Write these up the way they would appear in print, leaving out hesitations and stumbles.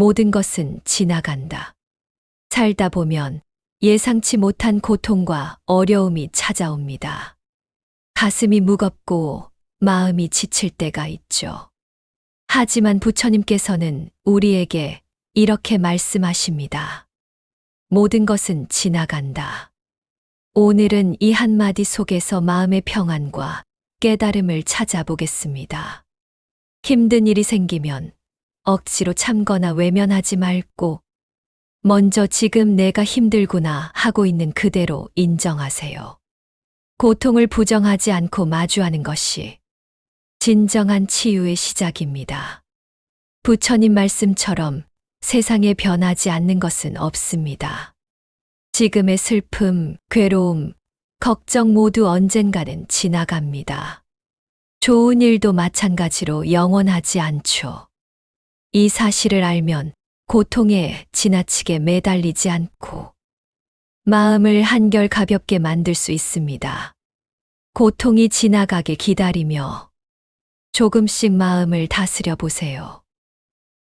모든 것은 지나간다. 살다 보면 예상치 못한 고통과 어려움이 찾아옵니다. 가슴이 무겁고 마음이 지칠 때가 있죠. 하지만 부처님께서는 우리에게 이렇게 말씀하십니다. 모든 것은 지나간다. 오늘은 이 한마디 속에서 마음의 평안과 깨달음을 찾아보겠습니다. 힘든 일이 생기면 억지로 참거나 외면하지 말고 먼저 지금 내가 힘들구나 하고 있는 그대로 인정하세요. 고통을 부정하지 않고 마주하는 것이 진정한 치유의 시작입니다. 부처님 말씀처럼 세상에 변하지 않는 것은 없습니다. 지금의 슬픔, 괴로움, 걱정 모두 언젠가는 지나갑니다. 좋은 일도 마찬가지로 영원하지 않죠. 이 사실을 알면 고통에 지나치게 매달리지 않고 마음을 한결 가볍게 만들 수 있습니다. 고통이 지나가게 기다리며 조금씩 마음을 다스려 보세요.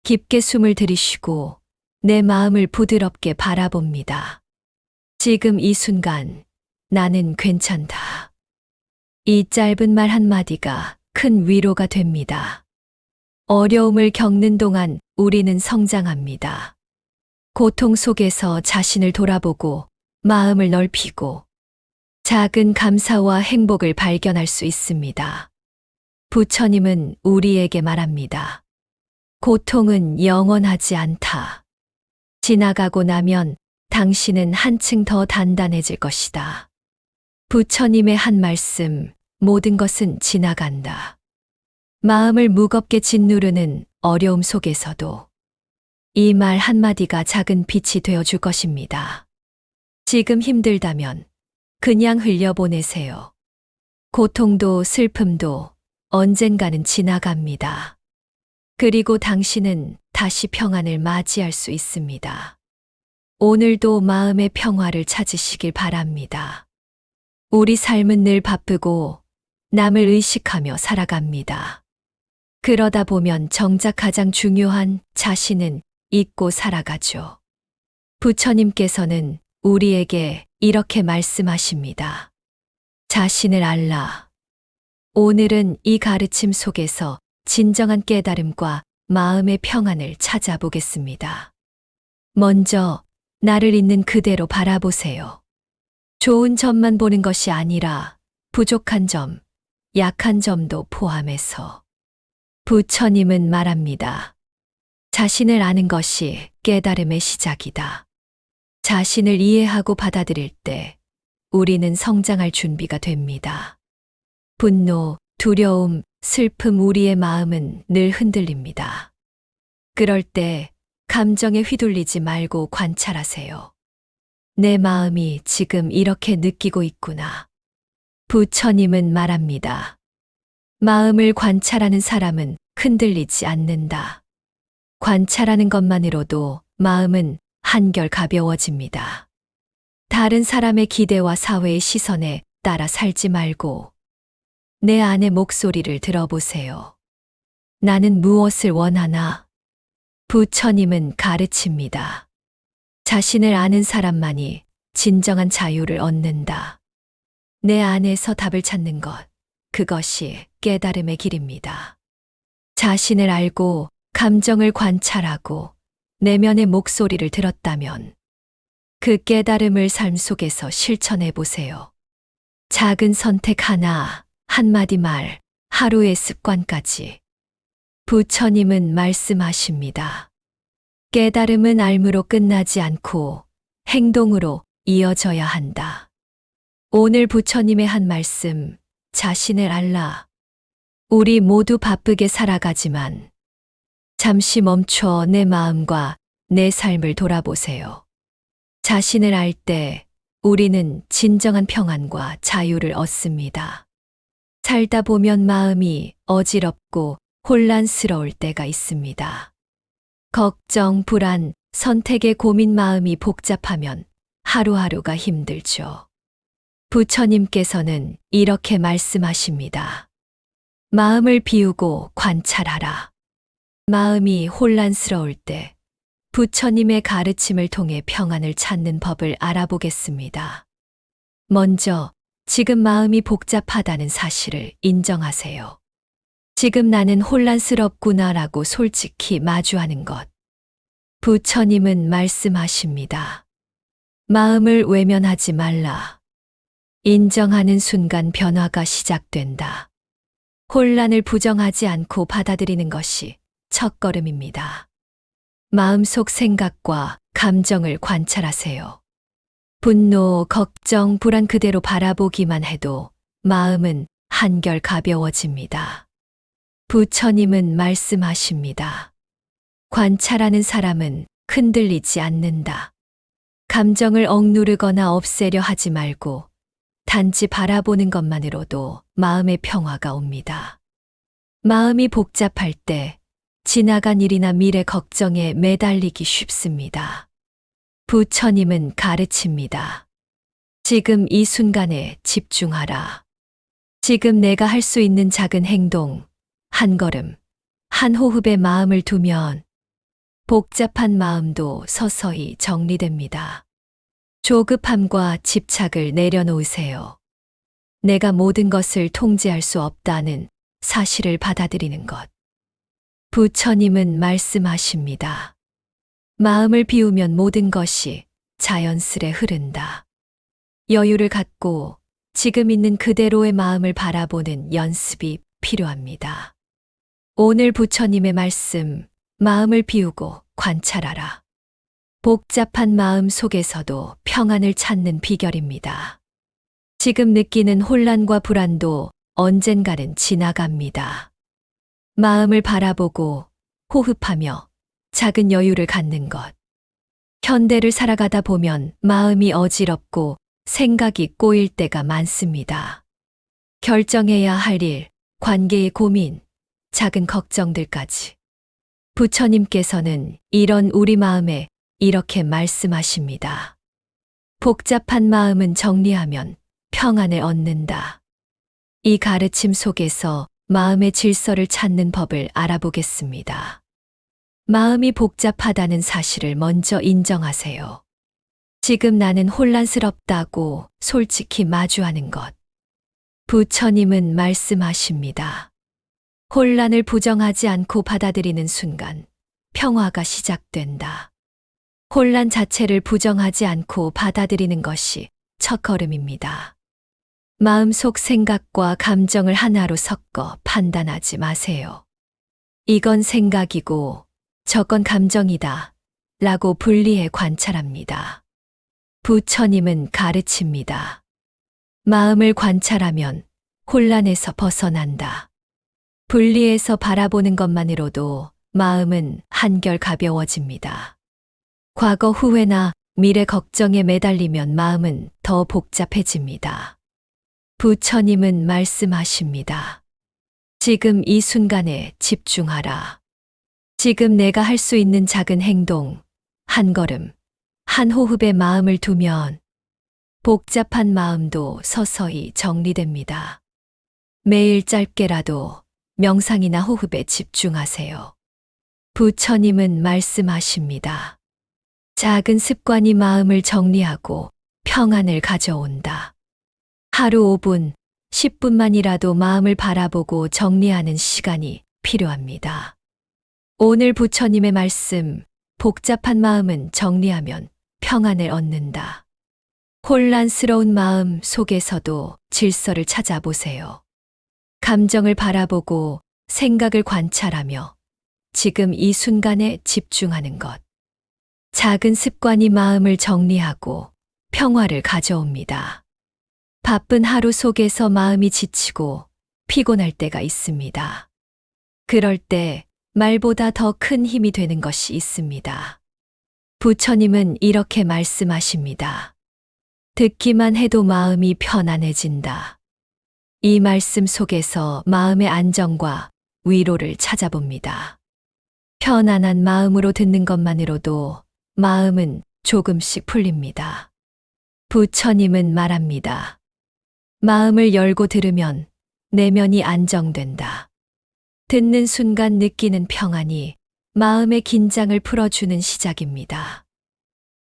깊게 숨을 들이쉬고 내 마음을 부드럽게 바라봅니다. 지금 이 순간 나는 괜찮다. 이 짧은 말 한마디가 큰 위로가 됩니다. 어려움을 겪는 동안 우리는 성장합니다. 고통 속에서 자신을 돌아보고 마음을 넓히고 작은 감사와 행복을 발견할 수 있습니다. 부처님은 우리에게 말합니다. 고통은 영원하지 않다. 지나가고 나면 당신은 한층 더 단단해질 것이다. 부처님의 한 말씀, 모든 것은 지나간다. 마음을 무겁게 짓누르는 어려움 속에서도 이 말 한마디가 작은 빛이 되어줄 것입니다. 지금 힘들다면 그냥 흘려보내세요. 고통도 슬픔도 언젠가는 지나갑니다. 그리고 당신은 다시 평안을 맞이할 수 있습니다. 오늘도 마음의 평화를 찾으시길 바랍니다. 우리 삶은 늘 바쁘고 남을 의식하며 살아갑니다. 그러다 보면 정작 가장 중요한 자신은 잊고 살아가죠. 부처님께서는 우리에게 이렇게 말씀하십니다. 자신을 알라. 오늘은 이 가르침 속에서 진정한 깨달음과 마음의 평안을 찾아보겠습니다. 먼저 나를 있는 그대로 바라보세요. 좋은 점만 보는 것이 아니라 부족한 점, 약한 점도 포함해서. 부처님은 말합니다. 자신을 아는 것이 깨달음의 시작이다. 자신을 이해하고 받아들일 때 우리는 성장할 준비가 됩니다. 분노, 두려움, 슬픔 우리의 마음은 늘 흔들립니다. 그럴 때 감정에 휘둘리지 말고 관찰하세요. 내 마음이 지금 이렇게 느끼고 있구나. 부처님은 말합니다. 마음을 관찰하는 사람은 흔들리지 않는다. 관찰하는 것만으로도 마음은 한결 가벼워집니다. 다른 사람의 기대와 사회의 시선에 따라 살지 말고 내 안의 목소리를 들어보세요. 나는 무엇을 원하나? 부처님은 가르칩니다. 자신을 아는 사람만이 진정한 자유를 얻는다. 내 안에서 답을 찾는 것, 그것이 깨달음의 길입니다. 자신을 알고 감정을 관찰하고 내면의 목소리를 들었다면 그 깨달음을 삶 속에서 실천해 보세요. 작은 선택 하나, 한마디 말, 하루의 습관까지. 부처님은 말씀하십니다. 깨달음은 알므로 끝나지 않고 행동으로 이어져야 한다. 오늘 부처님의 한 말씀, 자신을 알라. 우리 모두 바쁘게 살아가지만 잠시 멈춰 내 마음과 내 삶을 돌아보세요. 자신을 알 때 우리는 진정한 평안과 자유를 얻습니다. 살다 보면 마음이 어지럽고 혼란스러울 때가 있습니다. 걱정, 불안, 선택의 고민 마음이 복잡하면 하루하루가 힘들죠. 부처님께서는 이렇게 말씀하십니다. 마음을 비우고 관찰하라. 마음이 혼란스러울 때 부처님의 가르침을 통해 평안을 찾는 법을 알아보겠습니다. 먼저, 지금 마음이 복잡하다는 사실을 인정하세요. 지금 나는 혼란스럽구나라고 솔직히 마주하는 것. 부처님은 말씀하십니다. 마음을 외면하지 말라. 인정하는 순간 변화가 시작된다. 혼란을 부정하지 않고 받아들이는 것이 첫걸음입니다. 마음속 생각과 감정을 관찰하세요. 분노, 걱정, 불안 그대로 바라보기만 해도 마음은 한결 가벼워집니다. 부처님은 말씀하십니다. 관찰하는 사람은 흔들리지 않는다. 감정을 억누르거나 없애려 하지 말고 단지 바라보는 것만으로도 마음의 평화가 옵니다. 마음이 복잡할 때 지나간 일이나 미래 걱정에 매달리기 쉽습니다. 부처님은 가르칩니다. 지금 이 순간에 집중하라. 지금 내가 할 수 있는 작은 행동, 한 걸음, 한 호흡에 마음을 두면 복잡한 마음도 서서히 정리됩니다. 조급함과 집착을 내려놓으세요. 내가 모든 것을 통제할 수 없다는 사실을 받아들이는 것. 부처님은 말씀하십니다. 마음을 비우면 모든 것이 자연스레 흐른다. 여유를 갖고 지금 있는 그대로의 마음을 바라보는 연습이 필요합니다. 오늘 부처님의 말씀, 마음을 비우고 관찰하라. 복잡한 마음 속에서도 평안을 찾는 비결입니다. 지금 느끼는 혼란과 불안도 언젠가는 지나갑니다. 마음을 바라보고 호흡하며 작은 여유를 갖는 것. 현대를 살아가다 보면 마음이 어지럽고 생각이 꼬일 때가 많습니다. 결정해야 할 일, 관계의 고민, 작은 걱정들까지. 부처님께서는 이런 우리 마음에 이렇게 말씀하십니다. 복잡한 마음은 정리하면 평안을 얻는다. 이 가르침 속에서 마음의 질서를 찾는 법을 알아보겠습니다. 마음이 복잡하다는 사실을 먼저 인정하세요. 지금 나는 혼란스럽다고 솔직히 마주하는 것. 부처님은 말씀하십니다. 혼란을 부정하지 않고 받아들이는 순간 평화가 시작된다. 혼란 자체를 부정하지 않고 받아들이는 것이 첫걸음입니다. 마음속 생각과 감정을 하나로 섞어 판단하지 마세요. 이건 생각이고 저건 감정이다 라고 분리해 관찰합니다. 부처님은 가르칩니다. 마음을 관찰하면 혼란에서 벗어난다. 분리해서 바라보는 것만으로도 마음은 한결 가벼워집니다. 과거 후회나 미래 걱정에 매달리면 마음은 더 복잡해집니다. 부처님은 말씀하십니다. 지금 이 순간에 집중하라. 지금 내가 할 수 있는 작은 행동, 한 걸음, 한 호흡에 마음을 두면 복잡한 마음도 서서히 정리됩니다. 매일 짧게라도 명상이나 호흡에 집중하세요. 부처님은 말씀하십니다. 작은 습관이 마음을 정리하고 평안을 가져온다. 하루 5분, 10분만이라도 마음을 바라보고 정리하는 시간이 필요합니다. 오늘 부처님의 말씀, 복잡한 마음은 정리하면 평안을 얻는다. 혼란스러운 마음 속에서도 질서를 찾아보세요. 감정을 바라보고 생각을 관찰하며 지금 이 순간에 집중하는 것. 작은 습관이 마음을 정리하고 평화를 가져옵니다. 바쁜 하루 속에서 마음이 지치고 피곤할 때가 있습니다. 그럴 때 말보다 더 큰 힘이 되는 것이 있습니다. 부처님은 이렇게 말씀하십니다. 듣기만 해도 마음이 편안해진다. 이 말씀 속에서 마음의 안정과 위로를 찾아봅니다. 편안한 마음으로 듣는 것만으로도 마음은 조금씩 풀립니다. 부처님은 말합니다. 마음을 열고 들으면 내면이 안정된다. 듣는 순간 느끼는 평안이 마음의 긴장을 풀어주는 시작입니다.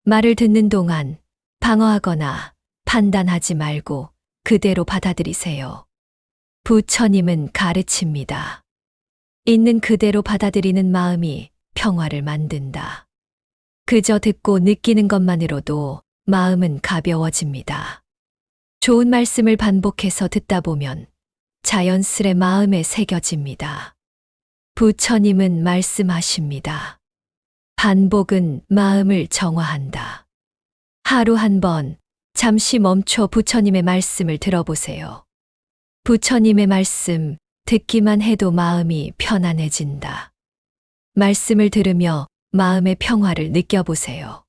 말을 듣는 동안 방어하거나 판단하지 말고 그대로 받아들이세요. 부처님은 가르칩니다. 있는 그대로 받아들이는 마음이 평화를 만든다. 그저 듣고 느끼는 것만으로도 마음은 가벼워집니다. 좋은 말씀을 반복해서 듣다 보면 자연스레 마음에 새겨집니다. 부처님은 말씀하십니다. 반복은 마음을 정화한다. 하루 한 번 잠시 멈춰 부처님의 말씀을 들어보세요. 부처님의 말씀 듣기만 해도 마음이 편안해진다. 말씀을 들으며 마음의 평화를 느껴보세요.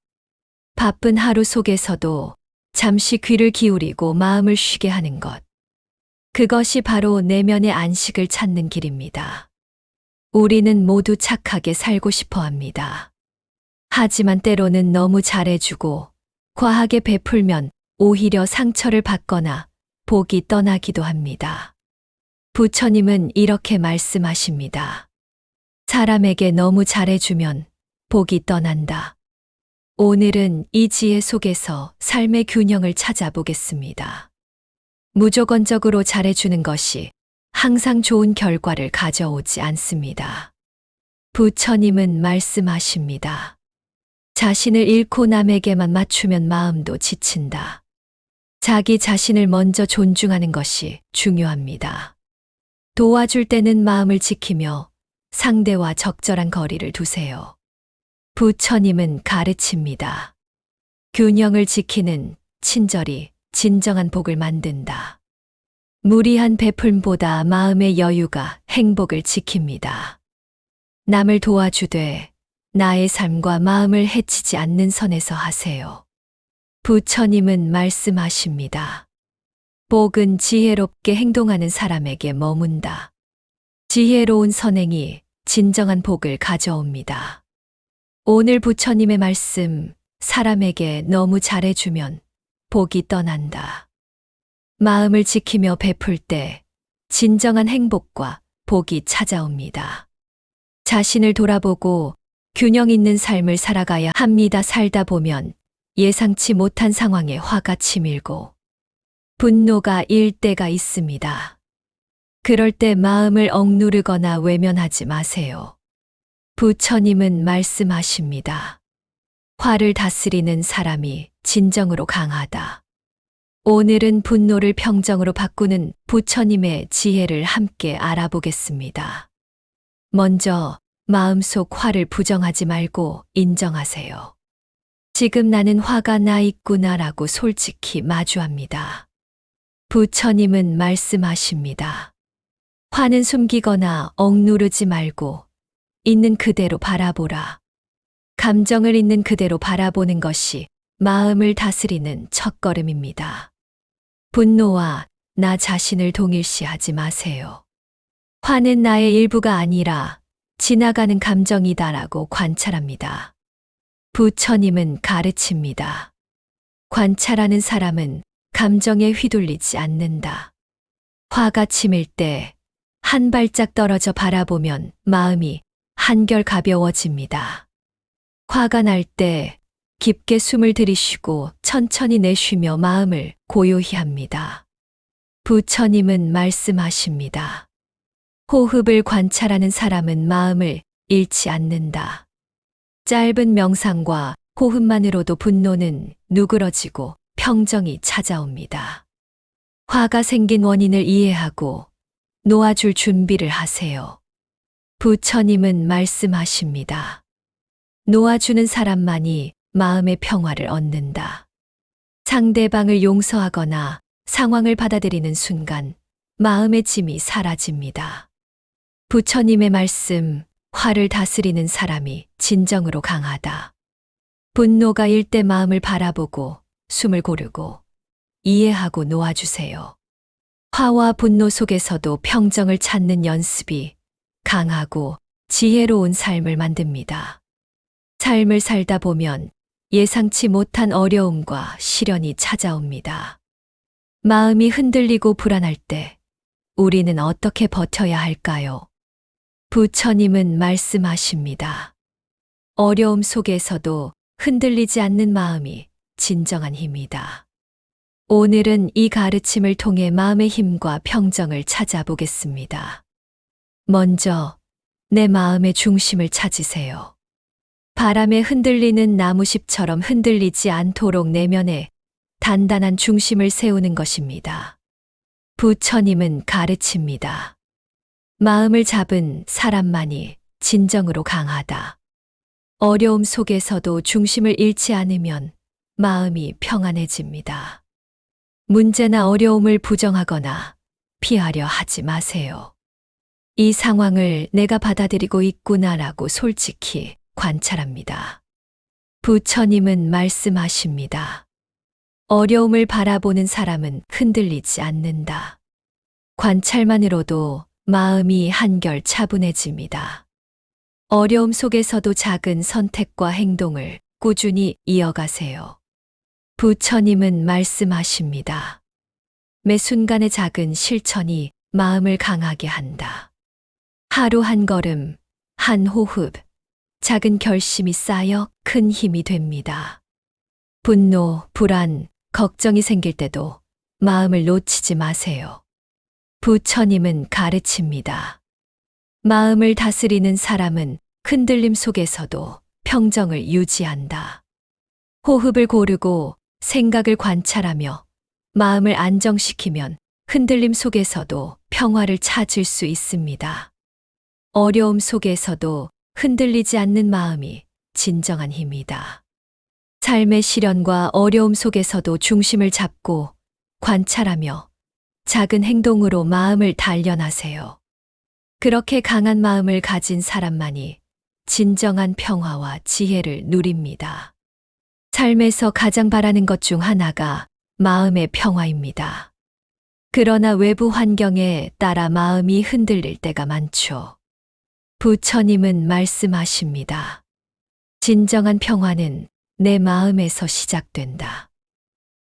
바쁜 하루 속에서도 잠시 귀를 기울이고 마음을 쉬게 하는 것. 그것이 바로 내면의 안식을 찾는 길입니다. 우리는 모두 착하게 살고 싶어 합니다. 하지만 때로는 너무 잘해주고 과하게 베풀면 오히려 상처를 받거나 복이 떠나기도 합니다. 부처님은 이렇게 말씀하십니다. 사람에게 너무 잘해주면 복이 떠난다. 오늘은 이 지혜 속에서 삶의 균형을 찾아보겠습니다. 무조건적으로 잘해주는 것이 항상 좋은 결과를 가져오지 않습니다. 부처님은 말씀하십니다. 자신을 잃고 남에게만 맞추면 마음도 지친다. 자기 자신을 먼저 존중하는 것이 중요합니다. 도와줄 때는 마음을 지키며 상대와 적절한 거리를 두세요. 부처님은 가르칩니다. 균형을 지키는 친절이 진정한 복을 만든다. 무리한 베풀보다 마음의 여유가 행복을 지킵니다. 남을 도와주되 나의 삶과 마음을 해치지 않는 선에서 하세요. 부처님은 말씀하십니다. 복은 지혜롭게 행동하는 사람에게 머문다. 지혜로운 선행이 진정한 복을 가져옵니다. 오늘 부처님의 말씀, 사람에게 너무 잘해주면 복이 떠난다. 마음을 지키며 베풀 때 진정한 행복과 복이 찾아옵니다. 자신을 돌아보고 균형 있는 삶을 살아가야 합니다. 살다 보면 예상치 못한 상황에 화가 치밀고 분노가 일 때가 있습니다. 그럴 때 마음을 억누르거나 외면하지 마세요. 부처님은 말씀하십니다. 화를 다스리는 사람이 진정으로 강하다. 오늘은 분노를 평정으로 바꾸는 부처님의 지혜를 함께 알아보겠습니다. 먼저 마음속 화를 부정하지 말고 인정하세요. 지금 나는 화가 나 있구나라고 솔직히 마주합니다. 부처님은 말씀하십니다. 화는 숨기거나 억누르지 말고 있는 그대로 바라보라. 감정을 있는 그대로 바라보는 것이 마음을 다스리는 첫걸음입니다. 분노와 나 자신을 동일시하지 마세요. 화는 나의 일부가 아니라 지나가는 감정이다라고 관찰합니다. 부처님은 가르칩니다. 관찰하는 사람은 감정에 휘둘리지 않는다. 화가 치밀 때 한 발짝 떨어져 바라보면 마음이 한결 가벼워집니다. 화가 날 때 깊게 숨을 들이쉬고 천천히 내쉬며 마음을 고요히 합니다. 부처님은 말씀하십니다. 호흡을 관찰하는 사람은 마음을 잃지 않는다. 짧은 명상과 호흡만으로도 분노는 누그러지고 평정이 찾아옵니다. 화가 생긴 원인을 이해하고 놓아줄 준비를 하세요. 부처님은 말씀하십니다. 놓아주는 사람만이 마음의 평화를 얻는다. 상대방을 용서하거나 상황을 받아들이는 순간 마음의 짐이 사라집니다. 부처님의 말씀, 화를 다스리는 사람이 진정으로 강하다. 분노가 일 때 마음을 바라보고 숨을 고르고 이해하고 놓아주세요. 화와 분노 속에서도 평정을 찾는 연습이 강하고 지혜로운 삶을 만듭니다. 삶을 살다 보면 예상치 못한 어려움과 시련이 찾아옵니다. 마음이 흔들리고 불안할 때 우리는 어떻게 버텨야 할까요? 부처님은 말씀하십니다. 어려움 속에서도 흔들리지 않는 마음이 진정한 힘이다. 오늘은 이 가르침을 통해 마음의 힘과 평정을 찾아보겠습니다. 먼저 내 마음의 중심을 찾으세요. 바람에 흔들리는 나무잎처럼 흔들리지 않도록 내면에 단단한 중심을 세우는 것입니다. 부처님은 가르칩니다. 마음을 잡은 사람만이 진정으로 강하다. 어려움 속에서도 중심을 잃지 않으면 마음이 평안해집니다. 문제나 어려움을 부정하거나 피하려 하지 마세요. 이 상황을 내가 받아들이고 있구나라고 솔직히 관찰합니다. 부처님은 말씀하십니다. 어려움을 바라보는 사람은 흔들리지 않는다. 관찰만으로도 마음이 한결 차분해집니다. 어려움 속에서도 작은 선택과 행동을 꾸준히 이어가세요. 부처님은 말씀하십니다. 매 순간의 작은 실천이 마음을 강하게 한다. 하루 한 걸음, 한 호흡, 작은 결심이 쌓여 큰 힘이 됩니다. 분노, 불안, 걱정이 생길 때도 마음을 놓치지 마세요. 부처님은 가르칩니다. 마음을 다스리는 사람은 흔들림 속에서도 평정을 유지한다. 호흡을 고르고 생각을 관찰하며 마음을 안정시키면 흔들림 속에서도 평화를 찾을 수 있습니다. 어려움 속에서도 흔들리지 않는 마음이 진정한 힘이다. 삶의 시련과 어려움 속에서도 중심을 잡고 관찰하며 작은 행동으로 마음을 단련하세요. 그렇게 강한 마음을 가진 사람만이 진정한 평화와 지혜를 누립니다. 삶에서 가장 바라는 것 중 하나가 마음의 평화입니다. 그러나 외부 환경에 따라 마음이 흔들릴 때가 많죠. 부처님은 말씀하십니다. 진정한 평화는 내 마음에서 시작된다.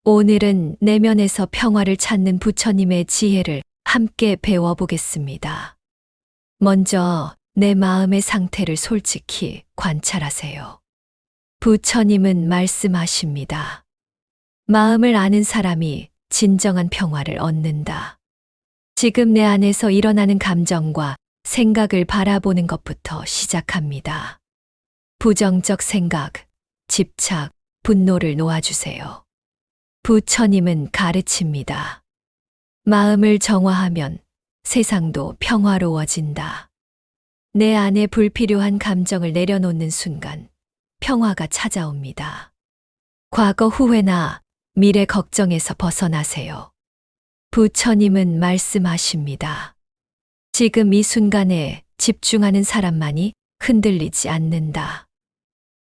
오늘은 내면에서 평화를 찾는 부처님의 지혜를 함께 배워보겠습니다. 먼저 내 마음의 상태를 솔직히 관찰하세요. 부처님은 말씀하십니다. 마음을 아는 사람이 진정한 평화를 얻는다. 지금 내 안에서 일어나는 감정과 생각을 바라보는 것부터 시작합니다. 부정적 생각, 집착, 분노를 놓아주세요. 부처님은 가르칩니다. 마음을 정화하면 세상도 평화로워진다. 내 안에 불필요한 감정을 내려놓는 순간 평화가 찾아옵니다. 과거 후회나 미래 걱정에서 벗어나세요. 부처님은 말씀하십니다. 지금 이 순간에 집중하는 사람만이 흔들리지 않는다.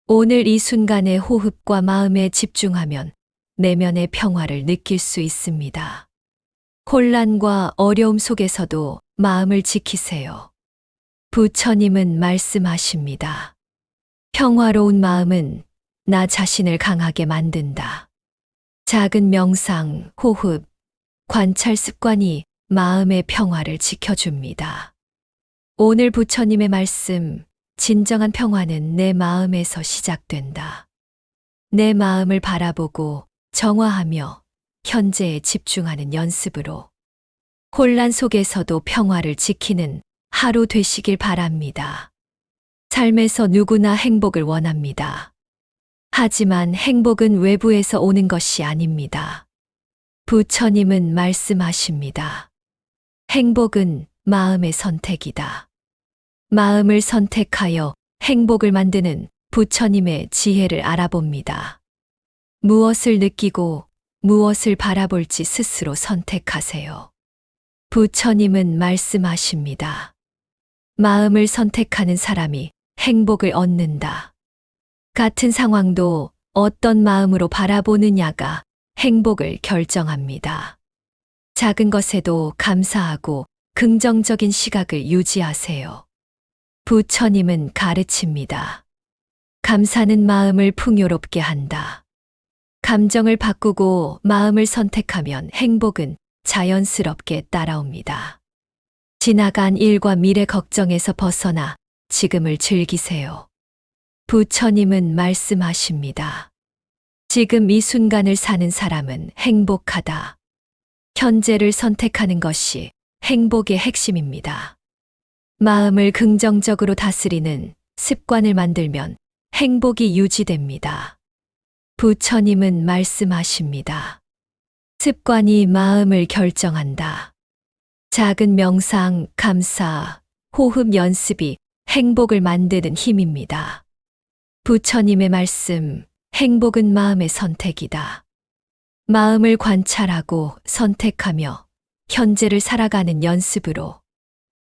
오늘 이 순간의 호흡과 마음에 집중하면 내면의 평화를 느낄 수 있습니다. 혼란과 어려움 속에서도 마음을 지키세요. 부처님은 말씀하십니다. 평화로운 마음은 나 자신을 강하게 만든다. 작은 명상, 호흡, 관찰 습관이 마음의 평화를 지켜줍니다. 오늘 부처님의 말씀, 진정한 평화는 내 마음에서 시작된다. 내 마음을 바라보고 정화하며 현재에 집중하는 연습으로 혼란 속에서도 평화를 지키는 하루 되시길 바랍니다. 삶에서 누구나 행복을 원합니다. 하지만 행복은 외부에서 오는 것이 아닙니다. 부처님은 말씀하십니다. 행복은 마음의 선택이다. 마음을 선택하여 행복을 만드는 부처님의 지혜를 알아봅니다. 무엇을 느끼고 무엇을 바라볼지 스스로 선택하세요. 부처님은 말씀하십니다. 마음을 선택하는 사람이 행복을 얻는다. 같은 상황도 어떤 마음으로 바라보느냐가 행복을 결정합니다. 작은 것에도 감사하고 긍정적인 시각을 유지하세요. 부처님은 가르칩니다. 감사는 마음을 풍요롭게 한다. 감정을 바꾸고 마음을 선택하면 행복은 자연스럽게 따라옵니다. 지나간 일과 미래 걱정에서 벗어나 지금을 즐기세요. 부처님은 말씀하십니다. 지금 이 순간을 사는 사람은 행복하다. 현재를 선택하는 것이 행복의 핵심입니다. 마음을 긍정적으로 다스리는 습관을 만들면 행복이 유지됩니다. 부처님은 말씀하십니다. 습관이 마음을 결정한다. 작은 명상, 감사, 호흡 연습이 행복을 만드는 힘입니다. 부처님의 말씀, 행복은 마음의 선택이다. 마음을 관찰하고 선택하며 현재를 살아가는 연습으로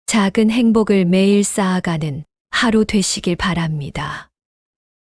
작은 행복을 매일 쌓아가는 하루 되시길 바랍니다.